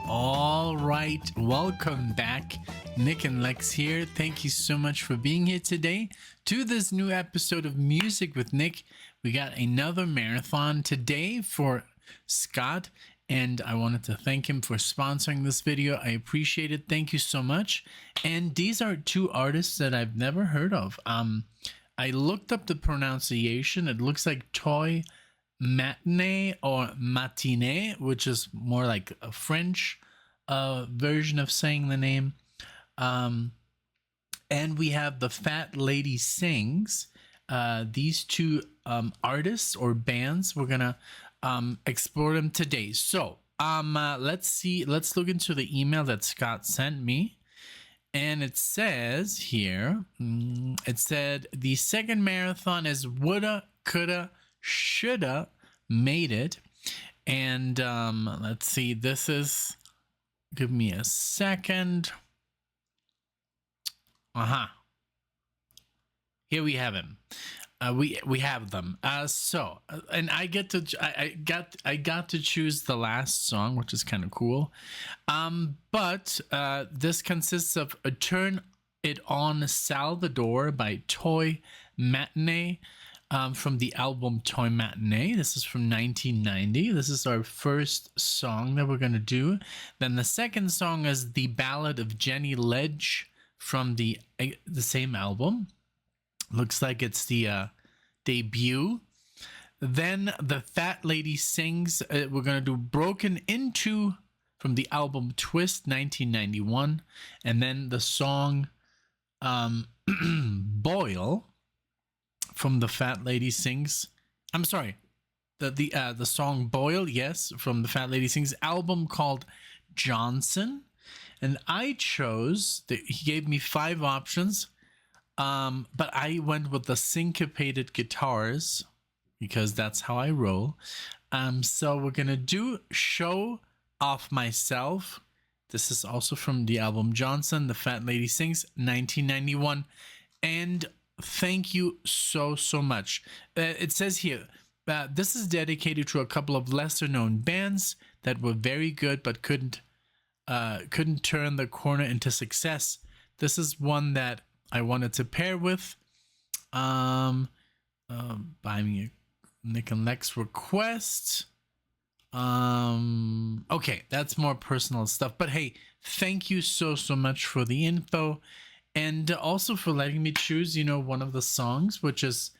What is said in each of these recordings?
All right, welcome back. Nick and Lex here. Thank you so much for being here today to this new episode of Music with Nick. We got another marathon today for Scott, and I wanted to thank him for sponsoring this video. I appreciate it. Thank you so much. And these are two artists that I've never heard of. I looked up the pronunciation. It looks like Toy Matinee or Matinee, which is more like a French version of saying the name. And we have the Fat Lady Sings. These two artists or bands, we're gonna explore them today. So let's look into the email that Scott sent me. And it says here, it said the second marathon is woulda, coulda, shoulda made it. And let's see, this is, give me a second. Here we have him. We have them. So and I got to choose the last song, which is kind of cool. But this consists of a Turn It On Salvador by Toy Matinee, from the album Toy Matinee. This is from 1990. This is our first song that we're gonna do. Then the second song is the Ballad of Jenny Ledge from the same album. Looks like it's the debut. Then the Fat Lady Sings. We're gonna do Broken Into from the album Twist 1991, and then the song Boil from the Fat Lady Sings. I'm sorry, the song Boil, yes, from the Fat Lady Sings album called Johnson. And I chose, he gave me 5 options, but I went with the syncopated guitars because that's how I roll. So we're gonna do Show Off Myself. This is also from the album Johnson, the Fat Lady Sings, 1991. And thank you so much. It says here, this is dedicated to a couple of lesser known bands that were very good but couldn't turn the corner into success. This is one that I wanted to pair with. Buy me a Nick and Lex request. Okay, that's more personal stuff. But hey, thank you so much for the info. And also for letting me choose, one of the songs, which is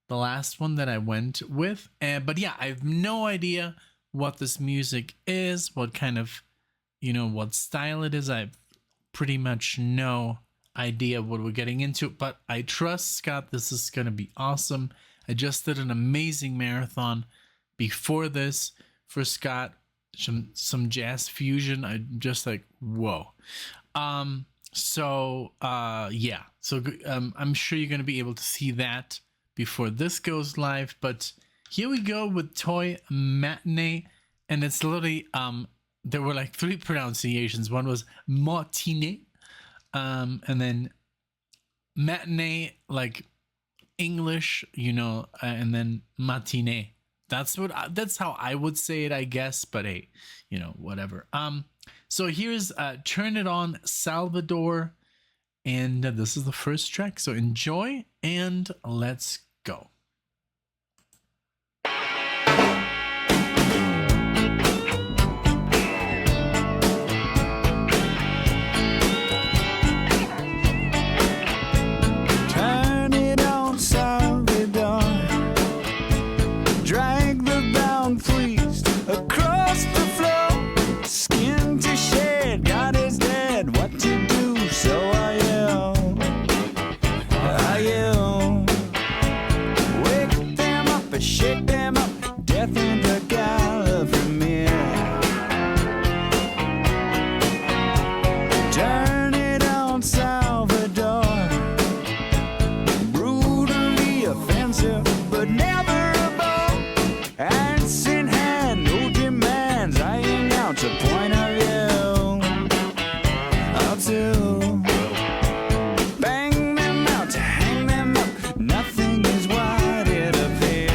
the last one that I went with. But yeah, I have no idea what this music is, what kind of, what style it is. I have pretty much no idea what we're getting into. But I trust Scott, this is going to be awesome. I just did an amazing marathon before this for Scott. Some jazz fusion. I'm just like, whoa. So I'm sure you're going to be able to see that before this goes live. But here we go with Toy Matinee, and it's literally there were like 3 pronunciations. One was Matinee, and then Matinee, like English, and then Matinee. That's how I would say it, I guess. But hey, whatever. So here's Turn It On Salvador, and this is the first track. So enjoy and let's go. Turn it on, Salvador. Drag the bound priest across the floor. Skin to shed, God is dead. What to do? So I yell. Wake them up and shake them up. Death in the gala from here. Turn it on, Salvador. Brutally offensive, but never a bore. Axe in hand, no demands. I ain't out to point of view. I'll do. Bang them out to hang them up. Nothing is what it appears.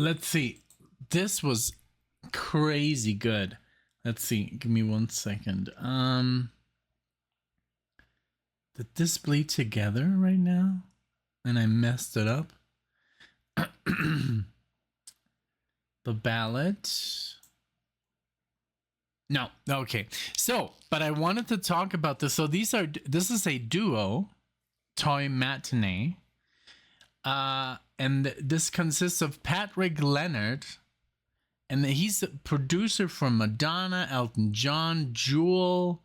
let's see. This was crazy good. Let's see. Give me 1 second. Did this bleed together right now? And I messed it up. The Ballad. No. Okay. So, but I wanted to talk about this. So this is a duo, Toy Matinee. And this consists of Patrick Leonard, and he's a producer for Madonna, Elton John, Jewel,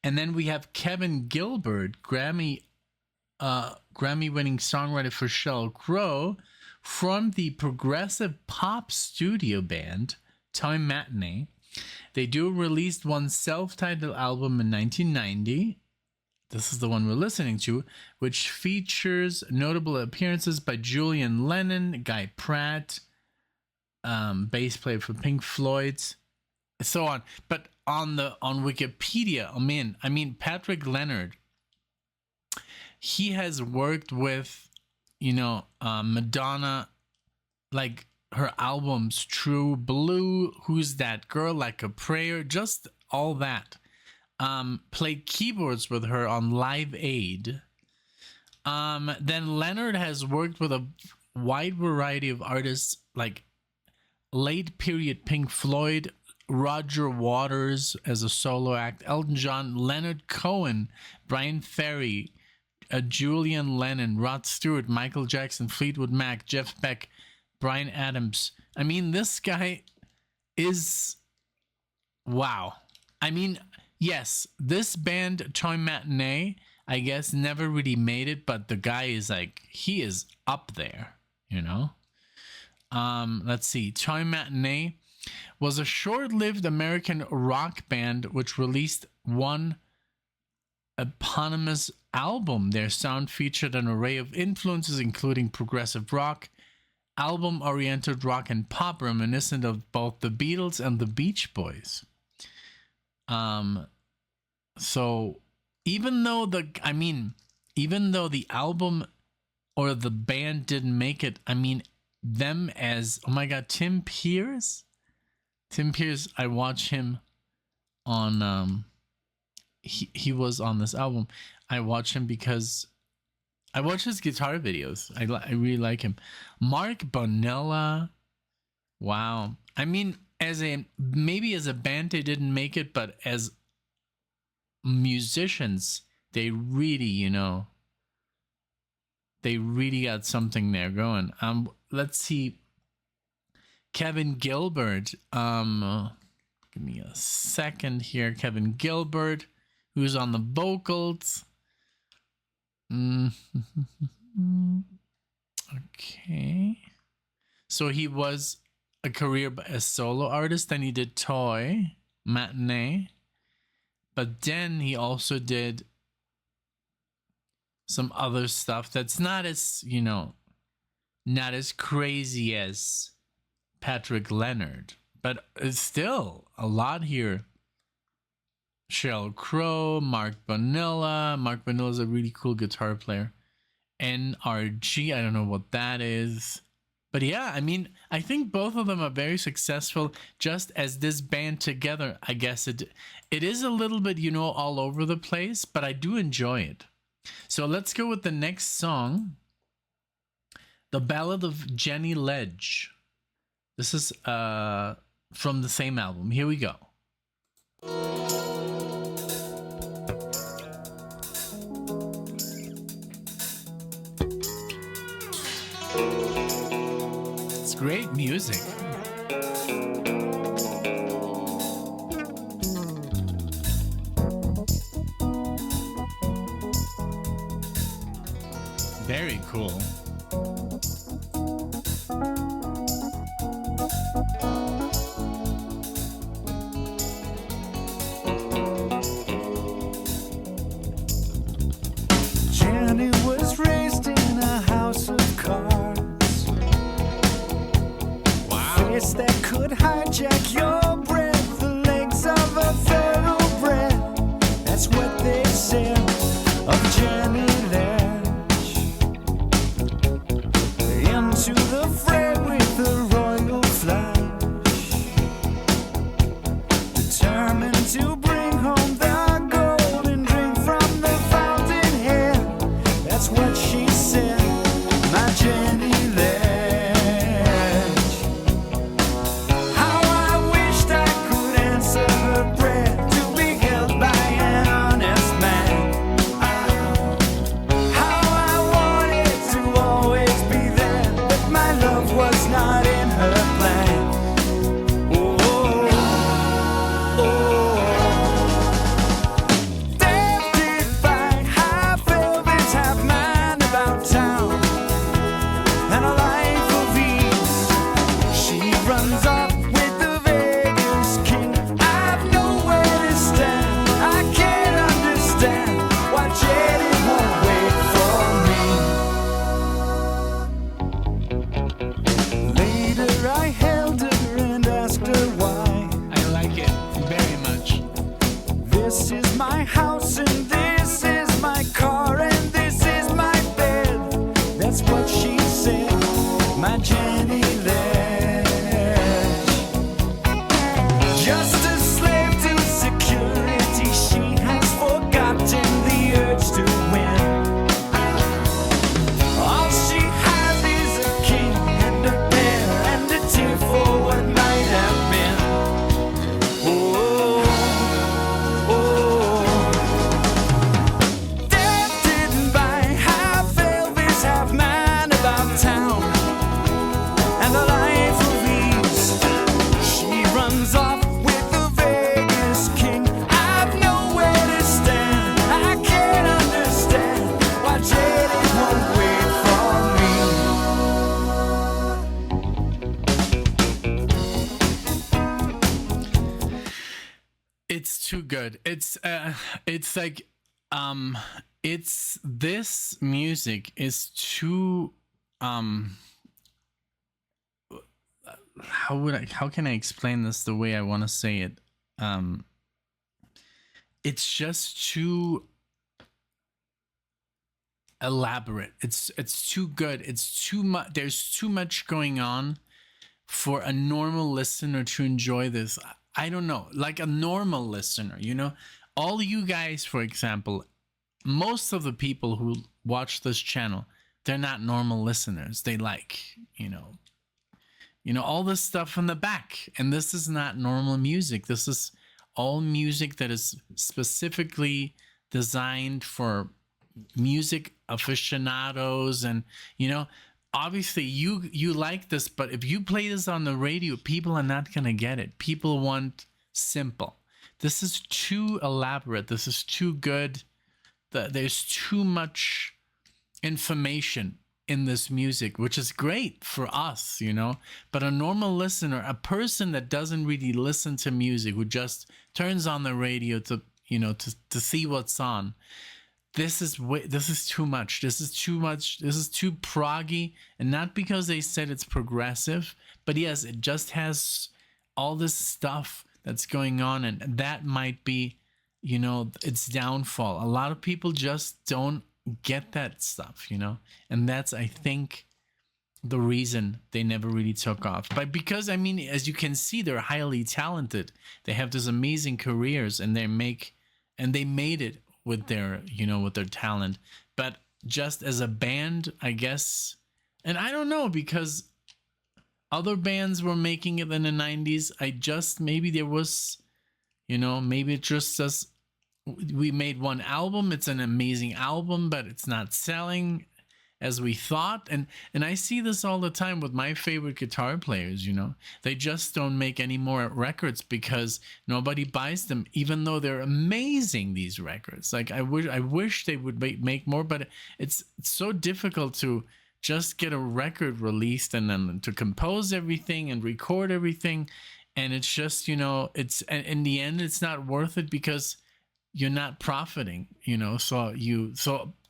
and then we have Kevin Gilbert, Grammy-winning songwriter for Sheryl Crow, from the progressive pop studio band Toy Matinee. They released one self-titled album in 1990. This is the one we're listening to, which features notable appearances by Julian Lennon, Guy Pratt, bass player for Pink Floyd, so on. But on Wikipedia, I mean Patrick Leonard, he has worked with, Madonna, like her albums True Blue, Who's That Girl, Like a Prayer, just all that. Played keyboards with her on Live Aid. Then Leonard has worked with a wide variety of artists like late period Pink Floyd, Roger Waters as a solo act, Elton John, Leonard Cohen, Brian Ferry, Julian Lennon, Rod Stewart, Michael Jackson, Fleetwood Mac, Jeff Beck, Bryan Adams. I mean, this guy is wow. I mean, yes, this band Toy Matinee, I guess, never really made it, but the guy is he is up there, Let's see. Toy Matinee was a short-lived American rock band which released one eponymous album. Their sound featured an array of influences, including progressive rock, album-oriented rock, and pop, reminiscent of both the Beatles and the Beach Boys. So even though the album or the band didn't make it, them as, oh my God, Tim Pierce, I watch him on, he was on this album. I watch him because I watch his guitar videos. I really like him. Mark Bonilla. Wow. As a band, they didn't make it, but as musicians, they really, they really got something there going. Let's see. Kevin Gilbert. Give me a second here. Kevin Gilbert, who's on the vocals. Okay. So he was a career as solo artist, then he did Toy Matinee, but then he also did some other stuff that's not as crazy as Patrick Leonard, but it's still a lot here. Sheryl Crow, Mark Bonilla. Mark Bonilla is a really cool guitar player. NRG, I don't know what that is. But yeah, I think both of them are very successful, just as this band together. I guess it is a little bit, all over the place, but I do enjoy it. So let's go with the next song, The Ballad of Jenny Ledge. This is from the same album. Here we go. It's great music. Very cool. Jenny was raised in a house of cards. Wow. Face that could hijack your breath, the legs of a thoroughbred. That's what they said of Jenny Ledge. Into the fray with the royal my house and this is my car and this is my bed. That's what she said, my Jenny Ledge. Just a slave to security, she has forgotten the urge to win. All she has is a king and a bear and a tear for what might have been. Oh, oh. Dad didn't buy half Elvis, half man about town and the life of ease. She runs off with the Vegas king. I've nowhere to stand. I can't understand why Jaded won't wait for me. It's too good. It's like it's this music is too how can I explain this the way I want to say it? It's just too elaborate. It's too good. It's too much. There's too much going on for a normal listener to enjoy this. I don't know, like a normal listener, you know, all you guys, for example, most of the people who watch this channel, they're not normal listeners. They like, you know, all this stuff in the back. And this is not normal music. This is all music that is specifically designed for music aficionados. And, you know, obviously you like this, but if you play this on the radio, people are not going to get it. People want simple. This is too elaborate. This is too good. There's too much information in this music, which is great for us, you know, but a normal listener, a person that doesn't really listen to music, who just turns on the radio to, you know, to see what's on, this is too much. This is too much. This is too proggy, and not because they said it's progressive, but yes, it just has all this stuff that's going on, and that might be, you know, its downfall. A lot of people just don't get that stuff, you know, and that's, I think, the reason they never really took off. But because, I mean, as you can see, they're highly talented. They have these amazing careers, and they made it with their, you know, with their talent. But just as a band, I guess, and I don't know, because other bands were making it in the 90s. Maybe there was, you know, maybe it just says we made one album. It's an amazing album, but it's not selling as we thought. And I see this all the time with my favorite guitar players, you know. They just don't make any more records because nobody buys them, even though they're amazing, these records. Like, I wish they would make more, but it's so difficult to just get a record released and then to compose everything and record everything. And it's just, you know, in the end, it's not worth it because you're not profiting, you know. So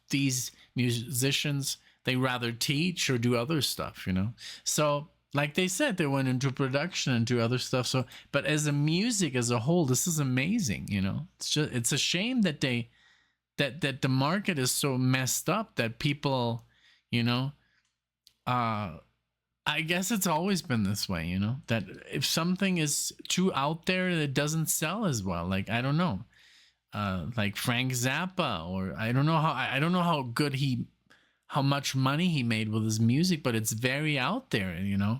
these musicians, they rather teach or do other stuff, you know. So like they said, they went into production and do other stuff. So, but as a music as a whole, this is amazing, you know. It's a shame that that the market is so messed up that people, you know, I guess it's always been this way, you know, that if something is too out there, it doesn't sell as well. Like, I don't know. Like Frank Zappa, or I don't know how much money he made with his music, but it's very out there, you know.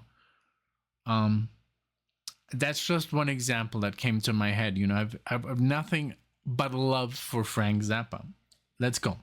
That's just one example that came to my head, you know. I've nothing but love for Frank Zappa. Let's go.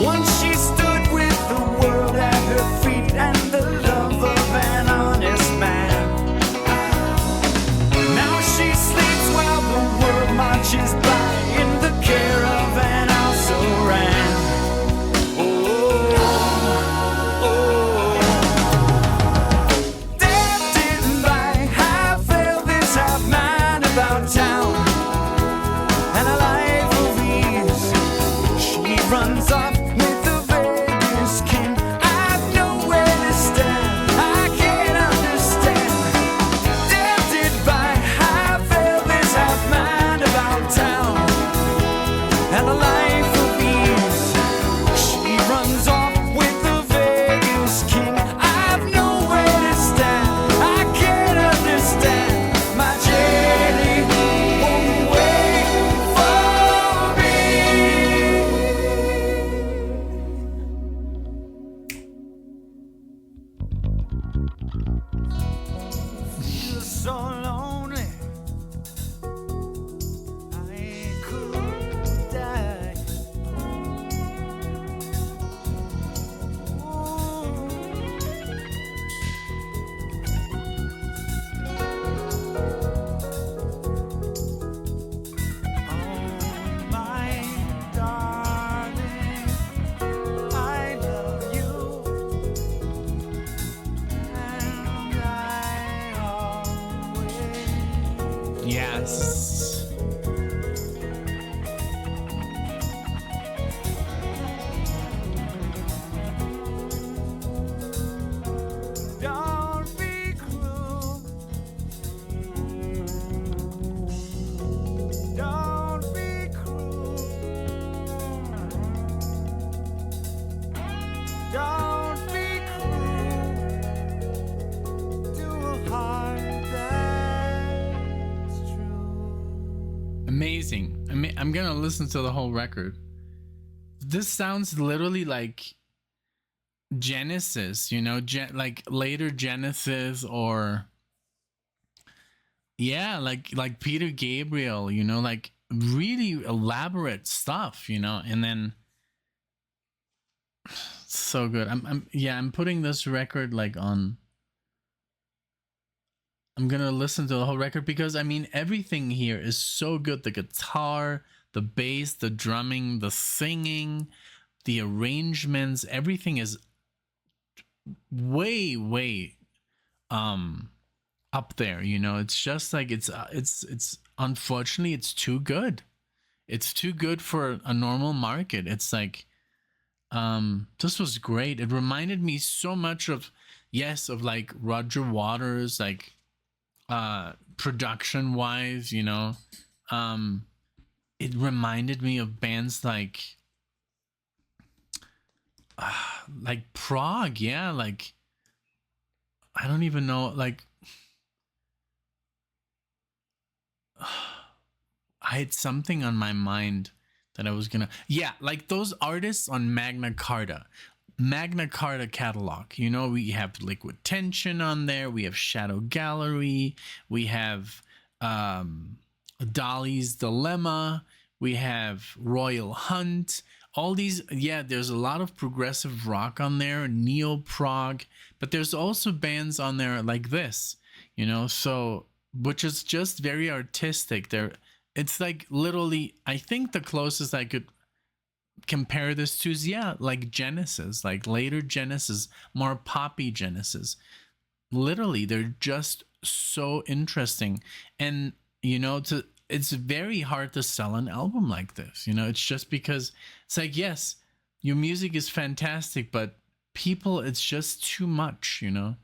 Once she stood with the world at her feet. I'm gonna listen to the whole record. This sounds literally like Genesis, you know, like later Genesis, or yeah, like Peter Gabriel, you know, like really elaborate stuff, you know, and then so good. I'm putting this record like on. I'm gonna listen to the whole record because I mean everything here is so good. The guitar, the bass, the drumming, the singing, the arrangements, everything is way up there, you know. It's just like it's unfortunately it's too good. It's too good for a normal market. It's like this was great. It reminded me so much of like Roger Waters, like production wise, you know. It reminded me of bands like Prague, yeah, like I don't even know, like I had something on my mind that I was gonna, yeah, like those artists on Magna Carta catalog, you know. We have Liquid Tension on there, we have Shadow Gallery, we have Dolly's Dilemma, we have Royal Hunt, all these. Yeah, there's a lot of progressive rock on there, neo prog, but there's also bands on there like this, you know, so which is just very artistic. It's like literally, I think the closest I could compare this to is like Genesis, like later Genesis, more poppy Genesis. Literally, they're just so interesting, and you know, it's very hard to sell an album like this, you know. It's just because it's like, yes, your music is fantastic, but people, it's just too much, you know.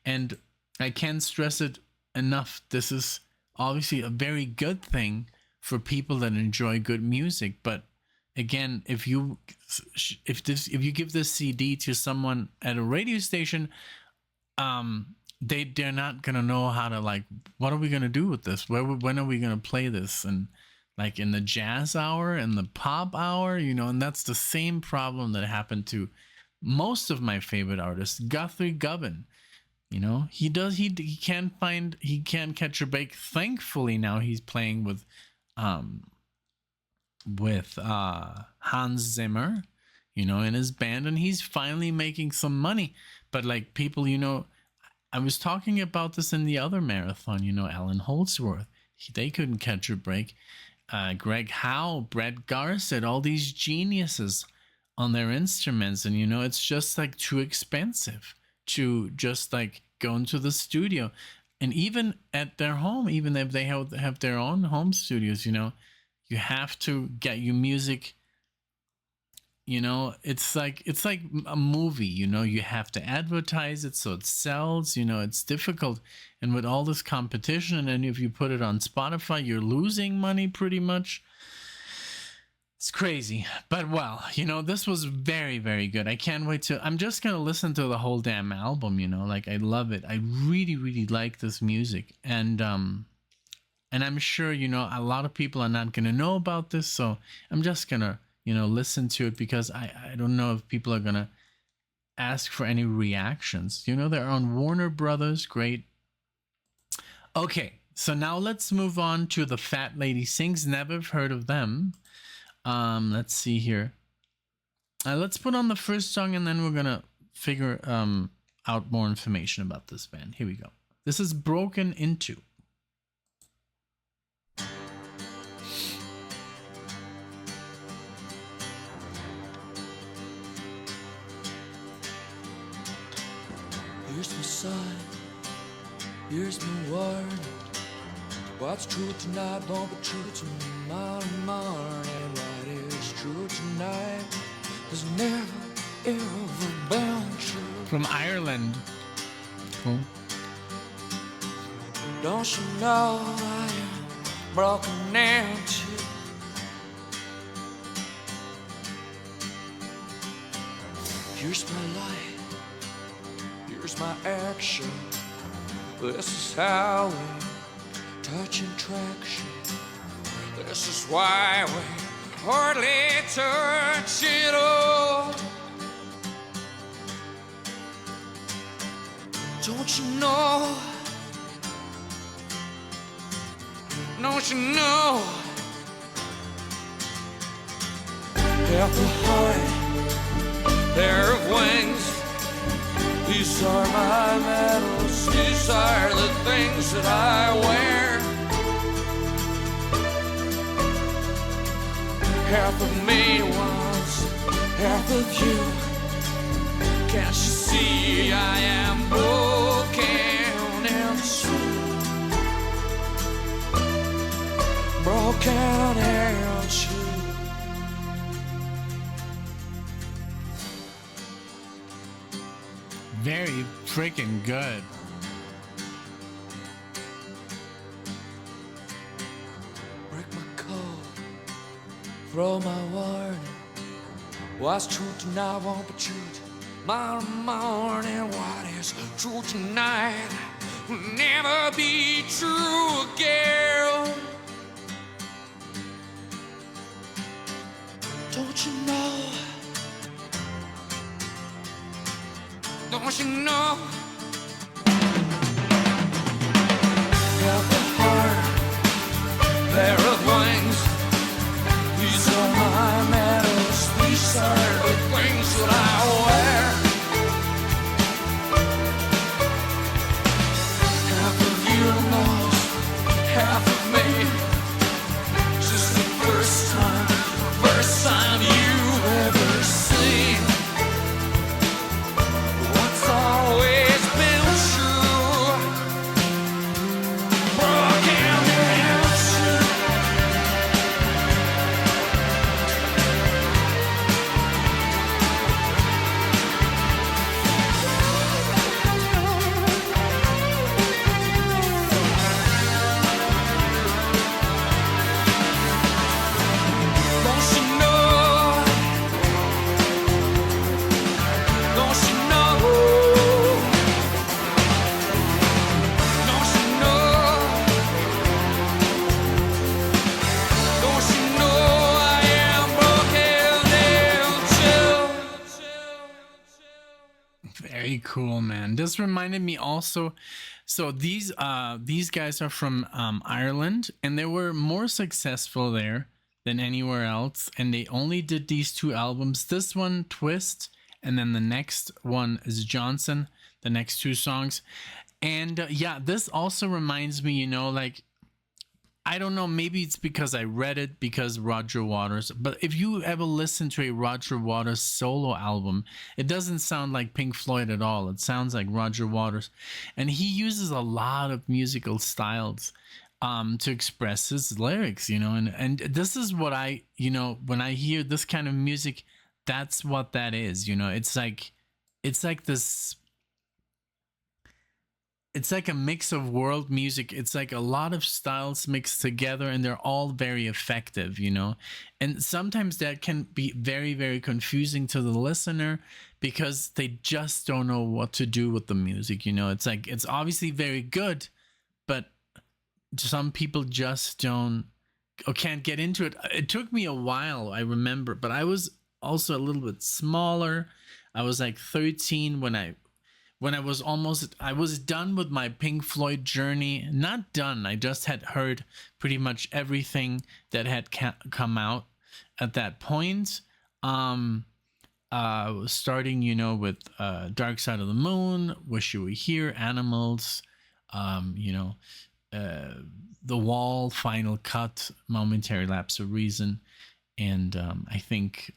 And I can't stress it enough. This is obviously a very good thing for people that enjoy good music, but again, if you give this CD to someone at a radio station, they're not gonna know how to, like, what are we gonna do with this? When are we gonna play this? And like in the jazz hour and the pop hour, you know. And that's the same problem that happened to most of my favorite artists. Guthrie Govan, you know, he can't catch a break. Thankfully now he's playing with Hans Zimmer, you know, in his band, and he's finally making some money. But like people, you know, I was talking about this in the other marathon, you know, Alan Holdsworth, they couldn't catch a break. Greg Howe, Brett Garsett, all these geniuses on their instruments, and you know, it's just like too expensive to just like go into the studio. And even at their home, even if they have their own home studios, you know, you have to get your music, you know. It's like a movie, you know. You have to advertise it so it sells, you know. It's difficult, and with all this competition, and if you put it on Spotify, you're losing money pretty much. It's crazy. But well, you know, this was very, very good. I can't wait I'm just gonna listen to the whole damn album, you know. Like, I love it. I really, really like this music, and I'm sure, you know, a lot of people are not gonna know about this, so I'm just gonna, you know, listen to it, because I don't know if people are gonna ask for any reactions. You know, they're on Warner Brothers. Great. Okay, so now let's move on to the Fat Lady Sings. Never heard of them. Let's see here. Let's put on the first song, and then we're gonna figure out more information about this band. Here we go. This is Broken Into. Here's my sign, here's my word. What's true tonight won't be true tomorrow morning. What is true tonight has never, ever been true. From Ireland. Cool. Don't you know I am broken into? Here's my life, here's my action. This is how we touch and traction. This is why we hardly touch it all. Don't you know? Don't you know? Half a heart, pair of wings. These are my medals. These are the things that I wear. Half of me wants half of you. Can't you see I am broken and true? Broken and true. Very freaking good. Break my code, throw my warning. What's true tonight won't be true tomorrow morning. What is true tonight will never be true again. Don't you know? Don't you know? Half a heart, pair of wings. These are my medals. These are the things that I wear. Half of you knows, half of me. Just the first time you've ever seen what's always been true. Broken and true. Don't you know? Don't you know? Don't you know? Don't you know I am broken and true? Very cool, man. This reminded me also. So these guys are from Ireland, and they were more successful there than anywhere else. And they only did these two albums. This one, Twist, and then the next one is Johnson. The next two songs, and yeah, this also reminds me, you know, like, I don't know, maybe it's because I read it because Roger Waters, but if you ever listen to a Roger Waters solo album, it doesn't sound like Pink Floyd at all. It sounds like Roger Waters. And he uses a lot of musical styles to express his lyrics, you know, and this is what I, you know, when I hear this kind of music, that's what that is, you know. It's like this, it's like a mix of world music. It's like a lot of styles mixed together, and they're all very effective, you know. And sometimes that can be very, very confusing to the listener because they just don't know what to do with the music, you know. It's like, it's obviously very good, but some people just don't or can't get into it. It took me a while, I remember, but I was also a little bit smaller. I was like 13 when I was done with my Pink Floyd journey. Not done. I just had heard pretty much everything that had come out at that point. Starting, you know, with Dark Side of the Moon, Wish You Were Here, Animals, you know, The Wall, Final Cut, Momentary Lapse of Reason, and I think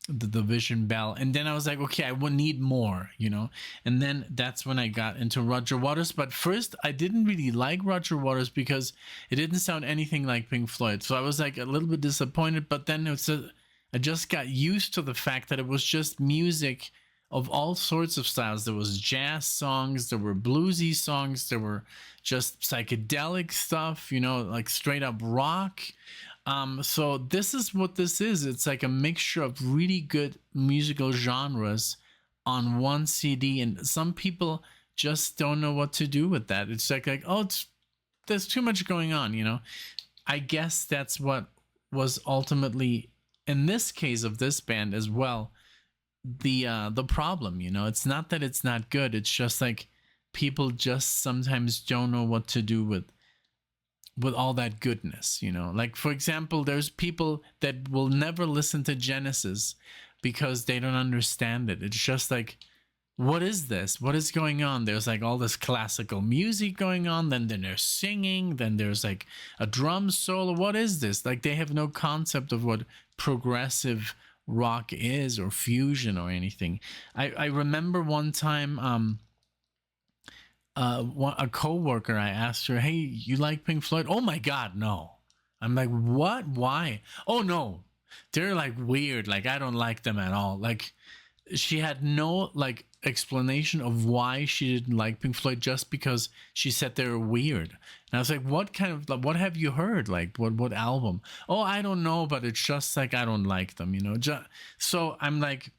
the Division Bell. And then I was like, okay, I will need more, you know. And then that's when I got into Roger Waters. But first, I didn't really like Roger Waters because it didn't sound anything like Pink Floyd. So I was like a little bit disappointed. But then I just got used to the fact that it was just music of all sorts of styles. There was jazz songs, there were bluesy songs, there were just psychedelic stuff, you know, like straight up rock. So this is what this is. It's like a mixture of really good musical genres on one CD, and some people just don't know what to do with that. It's like oh, there's too much going on, you know. I guess that's what was ultimately, in this case of this band as well, the problem. You know, it's not that it's not good. It's just like people just sometimes don't know what to do with all that goodness, you know. Like, for example, there's people that will never listen to Genesis because they don't understand it. It's just like, what is this? What is going on? There's like all this classical music going on, then there's singing, then there's like a drum solo. What is this? Like, they have no concept of what progressive rock is, or fusion, or anything. I remember one time, a co-worker, I asked her, hey, you like Pink Floyd? Oh my God, no. I'm like, what? Why? Oh no, they're like weird. Like, I don't like them at all. Like, she had no like explanation of why she didn't like Pink Floyd, just because she said they were weird. And I was like, what kind of, like, what have you heard? Like, what album? Oh, I don't know, but it's just like, I don't like them, you know. So I'm like,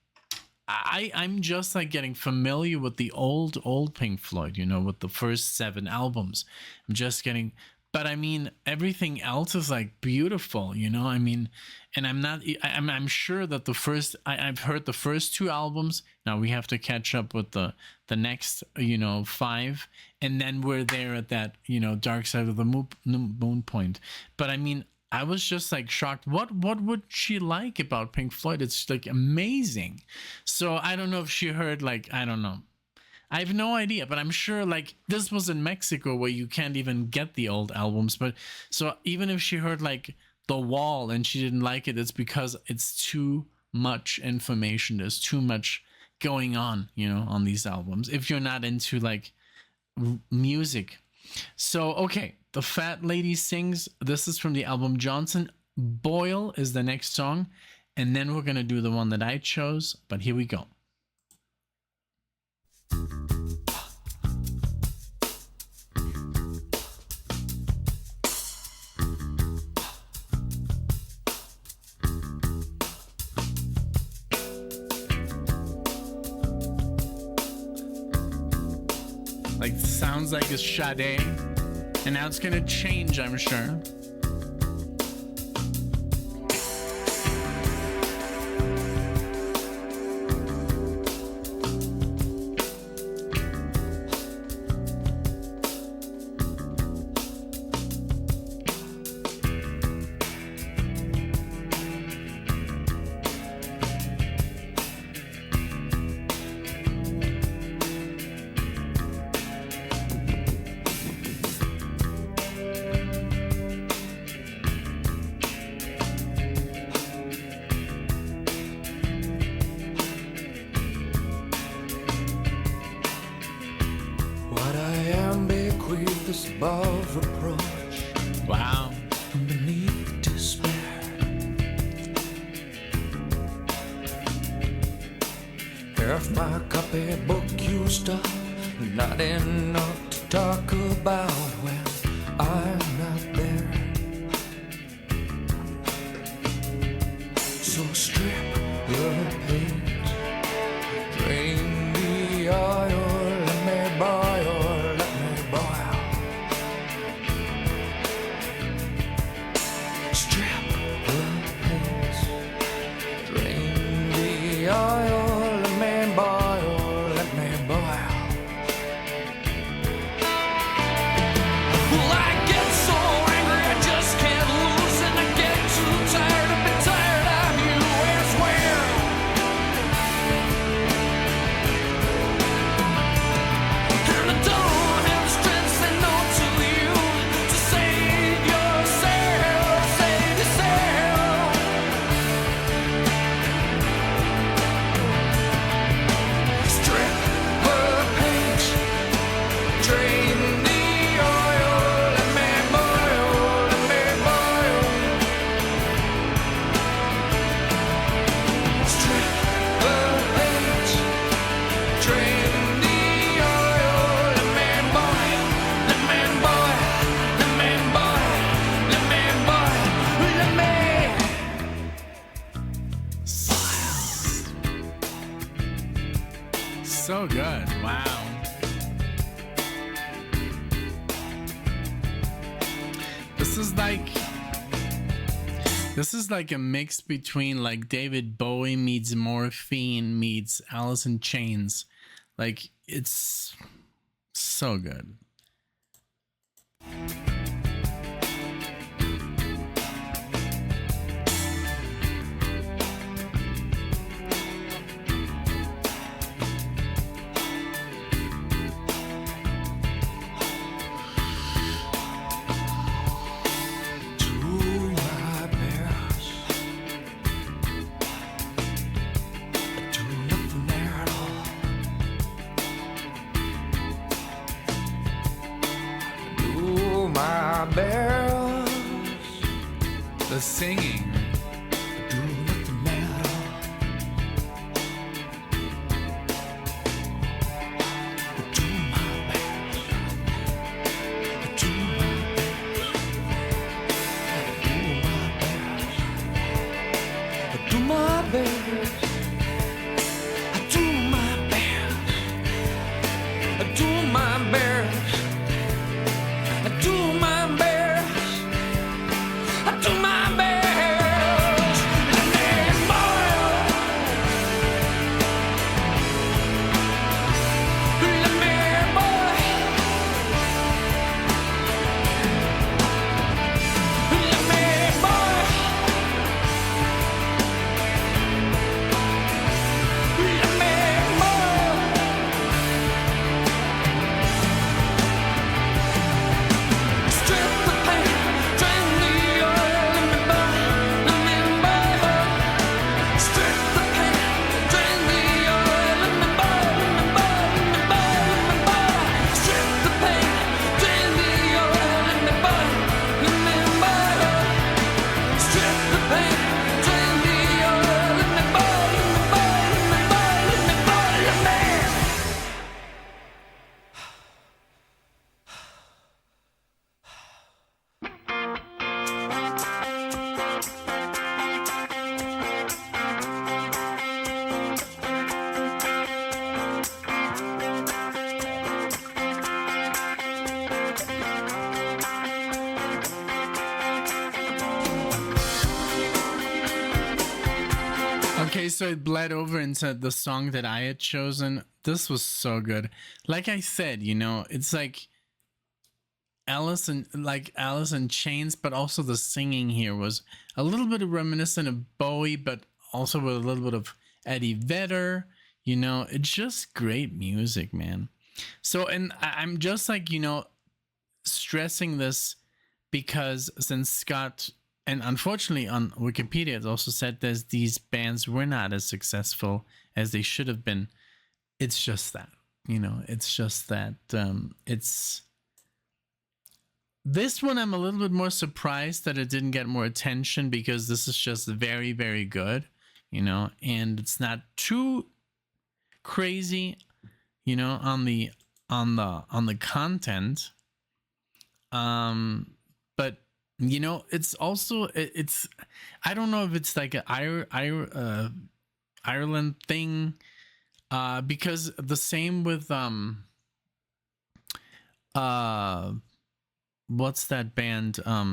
I'm just like getting familiar with the old Pink Floyd, you know, with the first 7 albums. I'm just getting, but I mean, everything else is like beautiful, you know. I mean, and I'm sure that I've heard the first 2 albums. Now we have to catch up with the next, you know, 5, and then we're there at that, you know, Dark Side of the Moon point. But I mean, I was just like shocked. What would she like about Pink Floyd? It's like amazing. So I don't know if she heard, like, I don't know. I have no idea, but I'm sure like this was in Mexico where you can't even get the old albums. But so even if she heard like The Wall and she didn't like it, it's because it's too much information. There's too much going on, you know, on these albums, if you're not into like music. So, okay, the Fat Lady Sings. This is from the album Johnson. Boyle is the next song. And then we're going to do the one that I chose. But here we go. Like, sounds like a Sade, and now it's gonna change, I'm sure. Above reproach, Wow. and beneath despair. If my copybook used up, not enough to talk about when I'm not there. So strip the paint, drain the oil, let me boil, let me boil. So good. Wow. This is like This is like a mix between like David Bowie meets Morphine meets Alice in Chains. Like, it's so good. The singing. Do nothing matter. Do my best. Do my best. Do my best. Do my best. Do my best. Do my best. Do my best. Let me boil. Let me boil. Let me boil. Let me boil. Strip the paint, drain the oil, let me burn, let me burn. Strip the paint, drain the oil, let me burn, let me burn, let me burn, let me burn. Strip the paint, drain the oil, let me burn, let me burn. Strip the paint, drain the oil, let me burn, let me burn, let me burn, let me burn, let me. Okay, so it bled over into the song that I had chosen. This was so good. Like I said, you know, it's like Alice in Chains, but also the singing here was a little bit reminiscent of Bowie, but also with a little bit of Eddie Vedder. You know, it's just great music, man. So, and I'm just like, you know, stressing this because since Scott, and unfortunately on Wikipedia it also said that these bands were not as successful as they should have been. It's just that, you know, it's just that it's this one. I'm a little bit more surprised that it didn't get more attention because this is just very, very good, you know, and it's not too crazy, you know, on the content. But you know, it's also it's I don't know if it's like a Ireland thing, because the same with what's that band? Oh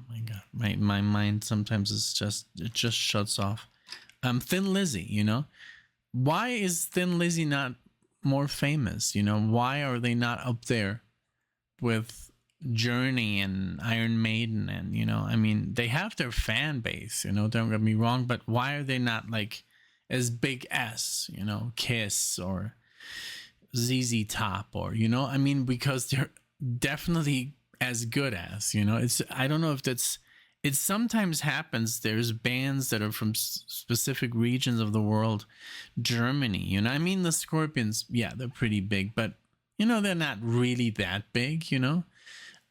my god, my mind sometimes is it just shuts off. Thin Lizzy, you know, why is Thin Lizzy not more famous? You know, why are they not up there with Journey and Iron Maiden? And you know, I mean, they have their fan base, you know, don't get me wrong, but why are they not like as big as, you know, Kiss or ZZ Top, or, you know, I mean, because they're definitely as good as, you know, it's, I don't know if that's, it sometimes happens, there's bands that are from specific regions of the world. Germany, you know, I mean, the Scorpions, yeah, they're pretty big, but you know, they're not really that big, you know.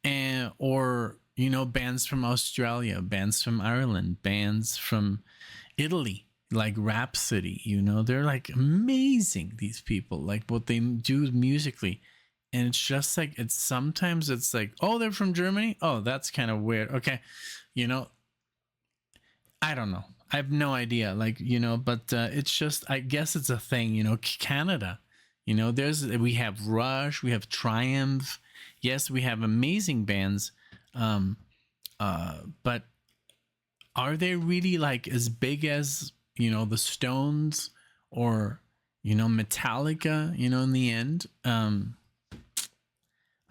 And or, you know, bands from Australia, bands from Ireland, bands from Italy, like Rhapsody, you know, they're like amazing, these people, like what they do musically. And it's just like, it's sometimes it's like, oh, they're from Germany, oh, that's kind of weird, okay, you know, I don't know, I have no idea, like, you know, but it's just, I guess it's a thing, you know. Canada, you know, we have Rush, we have Triumph. Yes, we have amazing bands, but are they really like as big as, the Stones or, Metallica, in the end?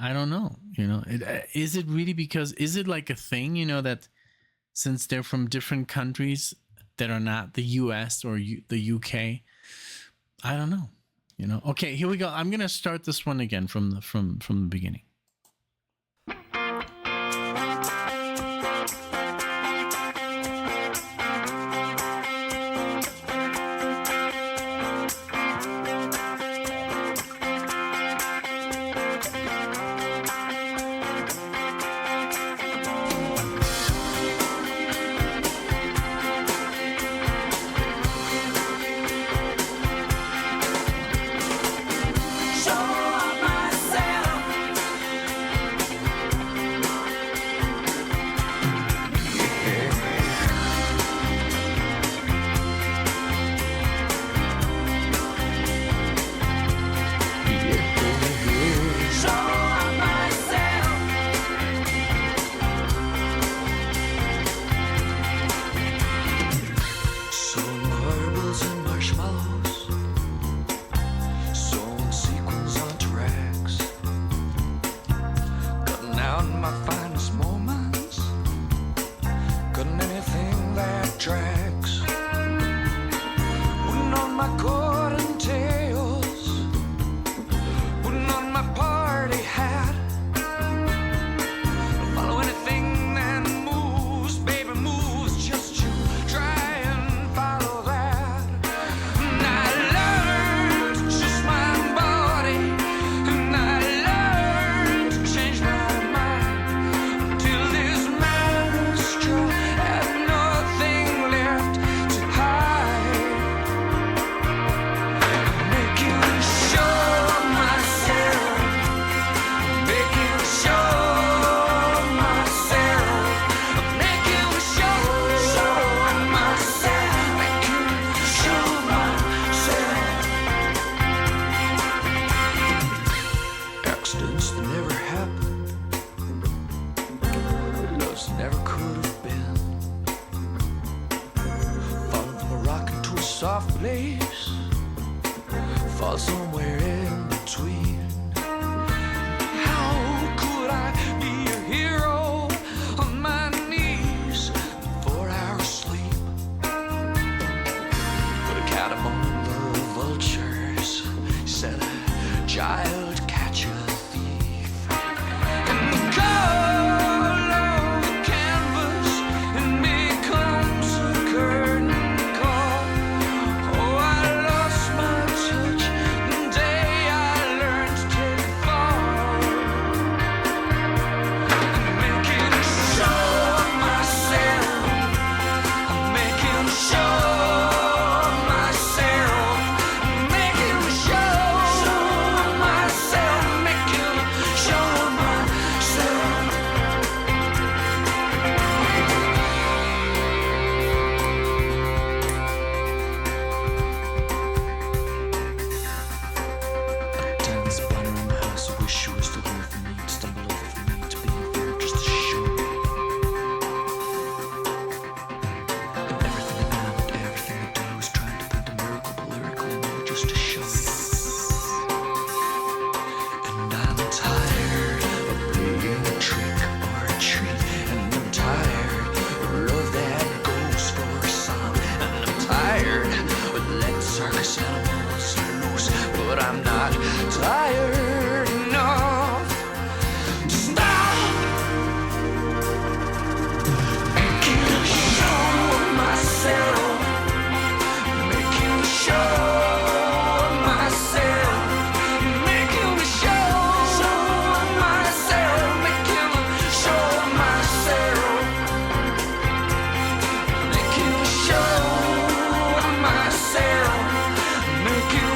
I don't know, is it really because, is it like a thing, that since they're from different countries that are not the US or the UK, I don't know, Okay, here we go. I'm going to start this one again from the beginning.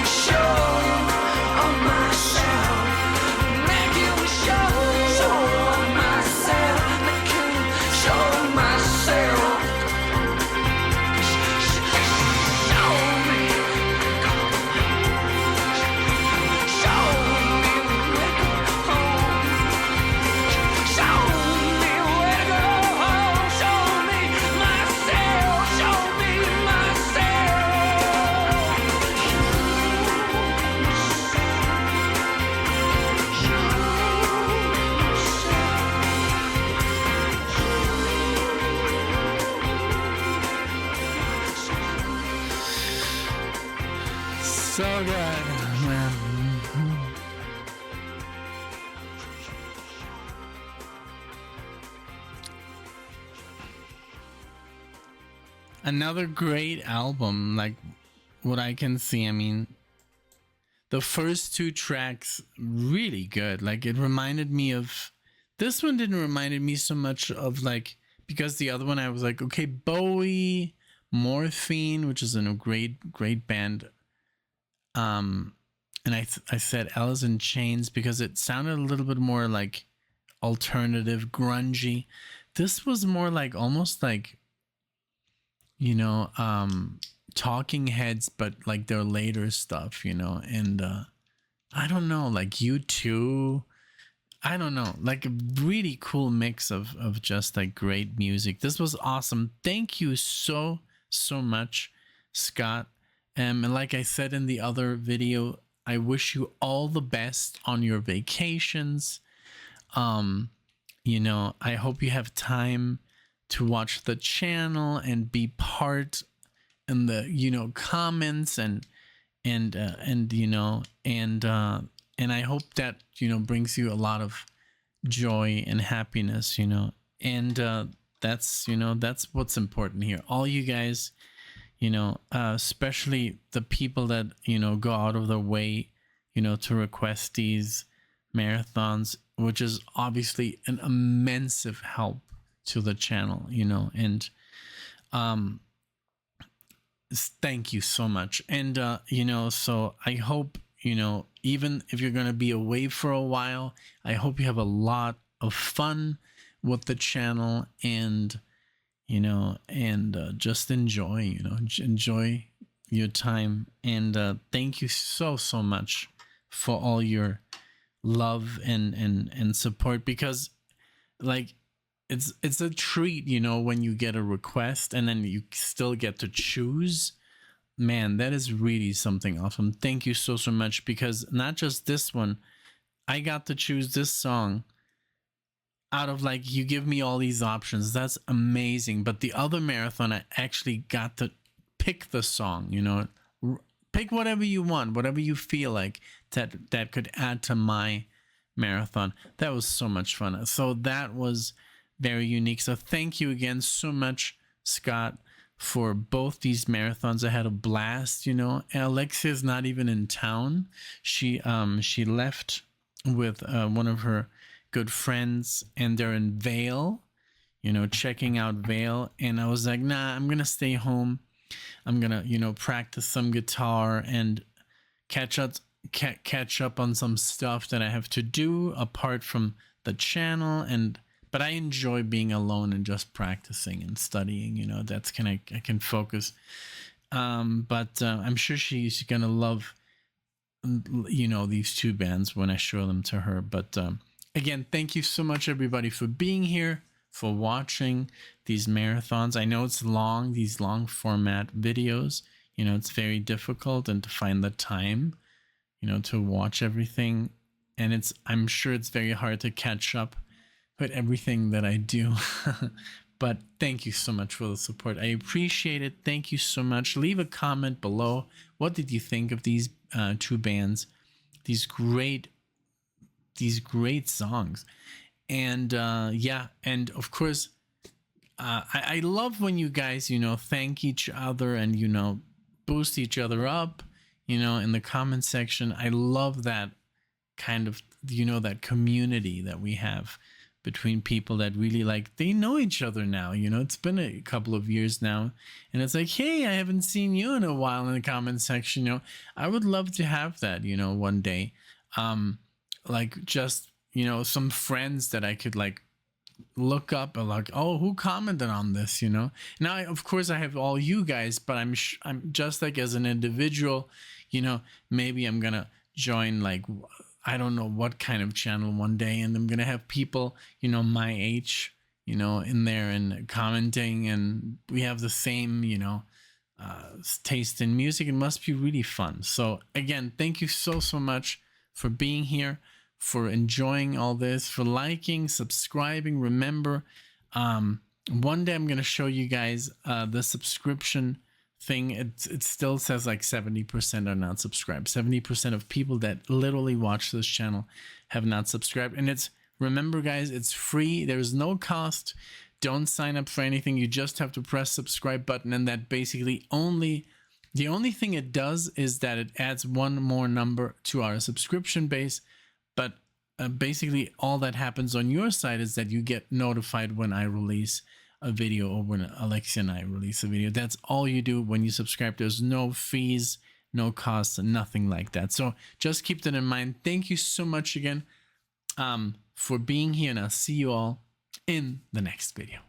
Show of myself. So good, man. Another great album, like what I can see. I mean, the first two tracks really good. Like it reminded me of, this one didn't remind me so much of, like, because the other one I was like, okay, Bowie, Morphine, which is in a great band. And I said Alice in Chains because it sounded a little bit more like alternative, grungy. This was more like almost like, you know, Talking Heads, but like their later stuff, you know. And I don't know, like U2, I don't know, like a really cool mix of just like great music. This was awesome. Thank you so much, Scott. And like I said in the other video, I wish you all the best on your vacations. You know, I hope you have time to watch the channel and be part in the, you know, comments and you know, and I hope that, you know, brings you a lot of joy and happiness, you know. And that's, you know, that's what's important here. All you guys, you know, especially the people that, you know, go out of their way, you know, to request these marathons, which is obviously an immense help to the channel, you know. And thank you so much. And you know, so I hope, you know, even if you're going to be away for a while, I hope you have a lot of fun with the channel, and you know, and just enjoy, you know, enjoy your time. And thank you so much for all your love and support, because like it's a treat, you know, when you get a request and then you still get to choose. Man, that is really something awesome. Thank you so much, because not just this one, I got to choose this song out of, like, you give me all these options. That's amazing. But the other marathon, I actually got to pick the song, you know, pick whatever you want, whatever you feel like that could add to my marathon. That was so much fun. So that was very unique. So thank you again so much, Scott, for both these marathons. I had a blast, you know. Alexia's not even in town. She left with one of her good friends, and they're in Vail, you know, checking out Vail. And I was like, nah, I'm gonna stay home. I'm gonna, you know, practice some guitar and catch up on some stuff that I have to do apart from the channel. But I enjoy being alone and just practicing and studying, you know. That's I can focus. But I'm sure she's gonna love, you know, these two bands when I show them to her. But again, thank you so much, everybody, for being here, for watching these marathons. I know it's long, these long format videos, you know, it's very difficult, and to find the time, you know, to watch everything. And I'm sure it's very hard to catch up with everything that I do. But thank you so much for the support. I appreciate it. Thank you so much. Leave a comment below. What did you think of these two bands? These great songs. And yeah, and of course, I love when you guys, you know, thank each other and, you know, boost each other up, you know, in the comment section. I love that kind of, you know, that community that we have between people that really, like, they know each other now, you know. It's been a couple of years now, and it's like, hey, I haven't seen you in a while in the comment section, you know. I would love to have that, you know, one day. Like, just, you know, some friends that I could, like, look up and, like, oh, who commented on this, you know. Now, of course, I have all you guys, but I'm just, like, as an individual, you know, maybe I'm gonna join, like, I don't know what kind of channel one day, and I'm gonna have people, you know, my age, you know, in there and commenting, and we have the same, you know, taste in music. It must be really fun. So again, thank you so much for being here, for enjoying all this, for liking, subscribing. Remember, one day I'm gonna show you guys the subscription thing, it still says like 70% are not subscribed. 70% of people that literally watch this channel have not subscribed. And it's, remember guys, it's free. There's no cost. Don't sign up for anything. You just have to press subscribe button, and that basically the only thing it does is that it adds one more number to our subscription base. But basically all that happens on your side is that you get notified when I release a video, or when Alexia and I release a video. That's all you do when you subscribe. There's no fees, no costs, nothing like that. So just keep that in mind. Thank you so much again for being here, and I'll see you all in the next video.